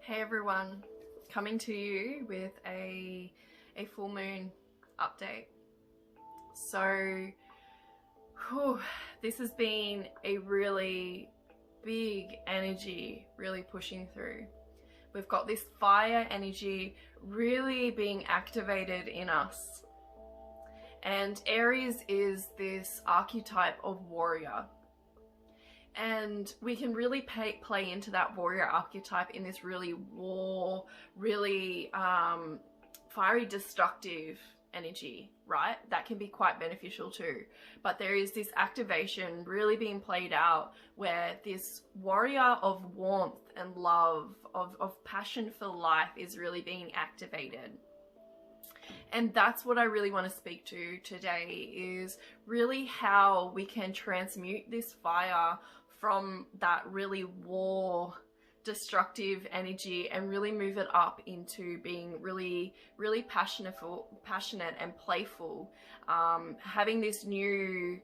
Hey everyone, coming to you with a full moon update. So this has been a really big energy really pushing through. We've got this fire energy really being activated in us, and Aries is this archetype of warrior. And we can really play into that warrior archetype in this really really fiery, destructive energy, right? That can be quite beneficial too. But there is this activation really being played out where this warrior of warmth and love, of passion for life is really being activated. And that's what I really want to speak to today, is really how we can transmute this fire from that really destructive energy and really move it up into being really passionate and playful, having this new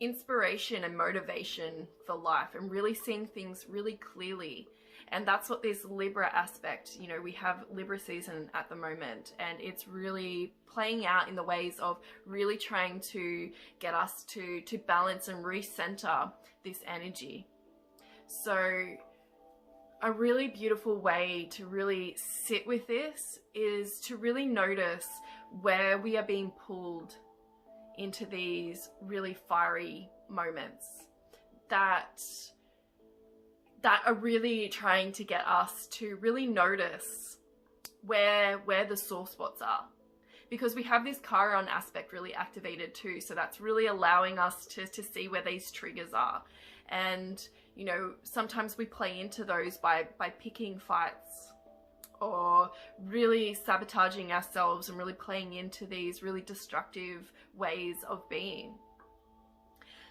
inspiration and motivation for life and really seeing things really clearly. And that's what this Libra aspect, you know, we have Libra season at the moment, and it's really playing out in the ways of really trying to get us to balance and recenter this energy. So a really beautiful way to really sit with this is to really notice where we are being pulled into these really fiery moments that are really trying to get us to really notice where the sore spots are. Because we have this Chiron aspect really activated too, so that's really allowing us to see where these triggers are. And, you know, sometimes we play into those by picking fights or really sabotaging ourselves and really playing into these really destructive ways of being.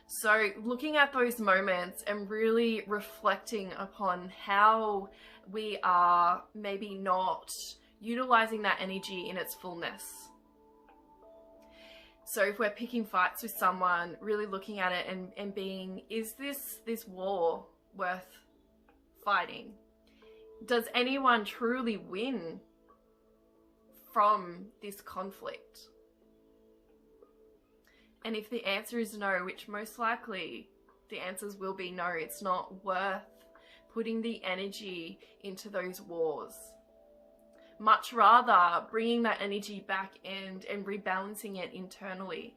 So looking at those moments and really reflecting upon how we are maybe not utilizing that energy in its fullness. So if we're picking fights with someone, really looking at it and being, is this war worth fighting? Does anyone truly win from this conflict? And if the answer is no, which most likely the answers will be no, it's not worth putting the energy into those wars. Much rather bringing that energy back and rebalancing it internally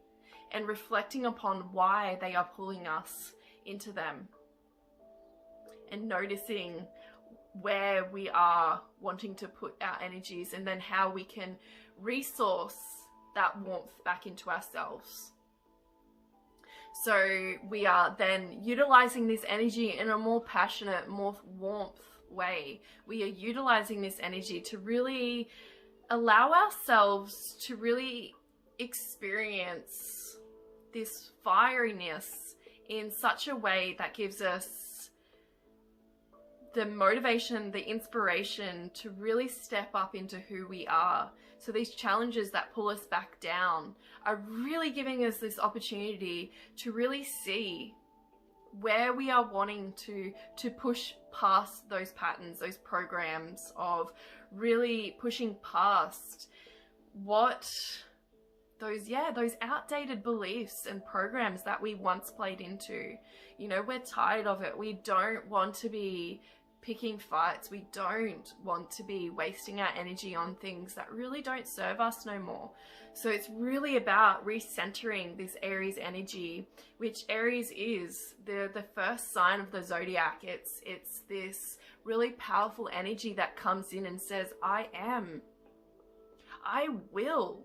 and reflecting upon why they are pulling us into them, and noticing where we are wanting to put our energies, and then how we can resource that warmth back into ourselves. So we are then utilizing this energy in a more passionate, more warmth way. We are utilizing this energy to really allow ourselves to really experience this fieriness in such a way that gives us the motivation, the inspiration to really step up into who we are. So these challenges that pull us back down are really giving us this opportunity to really see where we are wanting to push past those patterns, those programs of really pushing past what those outdated beliefs and programs that we once played into. You know, we're tired of it. We don't want to be picking fights. We don't want to be wasting our energy on things that really don't serve us no more. So it's really about recentering this Aries energy, which Aries is the first sign of the zodiac. It's this really powerful energy that comes in and says, I am, I will.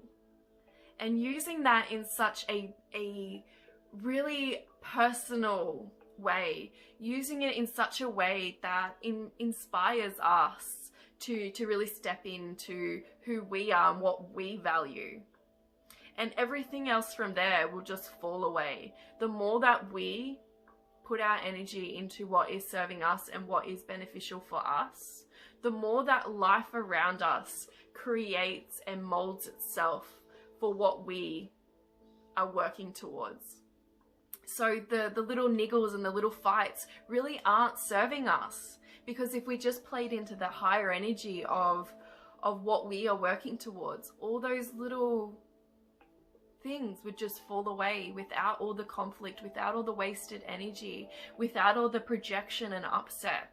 And using that in such a really personal way, using it in such a way that inspires us to really step into who we are and what we value. And everything else from there will just fall away. The more that we put our energy into what is serving us and what is beneficial for us, the more that life around us creates and molds itself for what we are working towards. So the little niggles and the little fights really aren't serving us, Because if we just played into the higher energy of what we are working towards, all those little things would just fall away without all the conflict, without all the wasted energy, without all the projection and upset.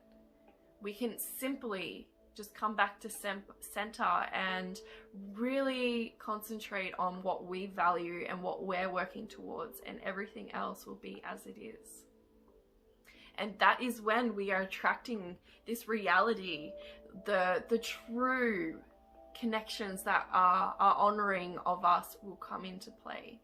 We can simply just come back to center and really concentrate on what we value and what we're working towards, and everything else will be as it is. And that is when we are attracting this reality, the true connections that are honoring of us will come into play.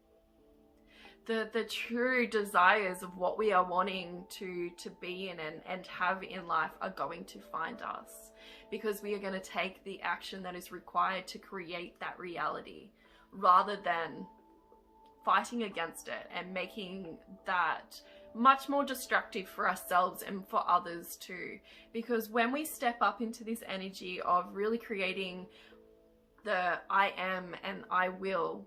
The true desires of what we are wanting to be in and have in life are going to find us, because we are going to take the action that is required to create that reality, rather than fighting against it and making that much more destructive for ourselves and for others too. Because when we step up into this energy of really creating the I am and I will,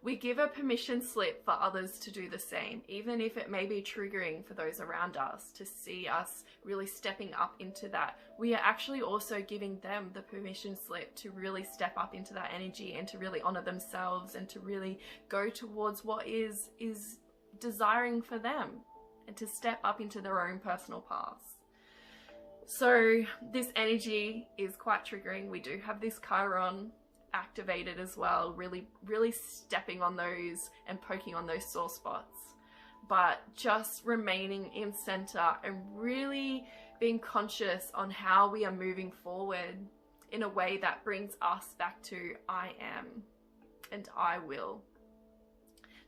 we give a permission slip for others to do the same, even if it may be triggering for those around us to see us really stepping up into that. We are actually also giving them the permission slip to really step up into that energy and to really honor themselves and to really go towards what is desiring for them, and to step up into their own personal paths. So this energy is quite triggering. We do have this Chiron activated as well, really stepping on those and poking on those sore spots, but just remaining in center and really being conscious on how we are moving forward in a way that brings us back to I am and I will.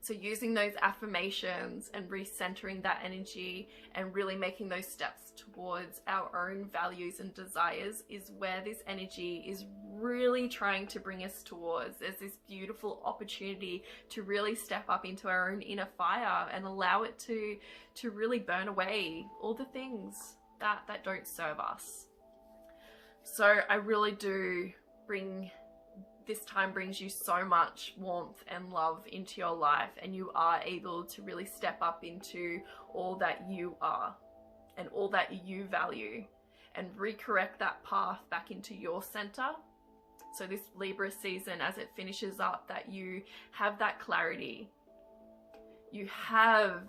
So using those affirmations and recentering that energy and really making those steps towards our own values and desires is where this energy is really trying to bring us towards. There's this beautiful opportunity to really step up into our own inner fire and allow it to really burn away all the things that don't serve us. So I really do this time brings you so much warmth and love into your life, and you are able to really step up into all that you are and all that you value and recorrect that path back into your center. So this Libra season, as it finishes up, that you have that clarity, you have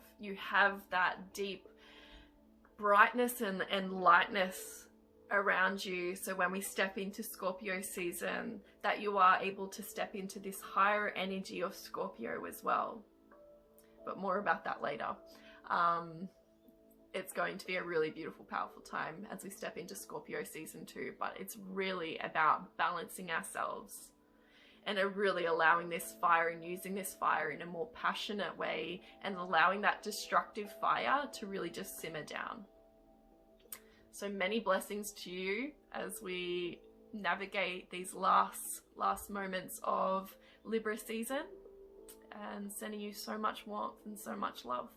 that deep brightness and lightness around you. So when we step into Scorpio season, that you are able to step into this higher energy of Scorpio as well. But more about that later. It's going to be a really beautiful, powerful time as we step into Scorpio season 2, but it's really about balancing ourselves and really allowing this fire and using this fire in a more passionate way, and allowing that destructive fire to really just simmer down. So many blessings to you as we navigate these last moments of Libra season, and sending you so much warmth and so much love.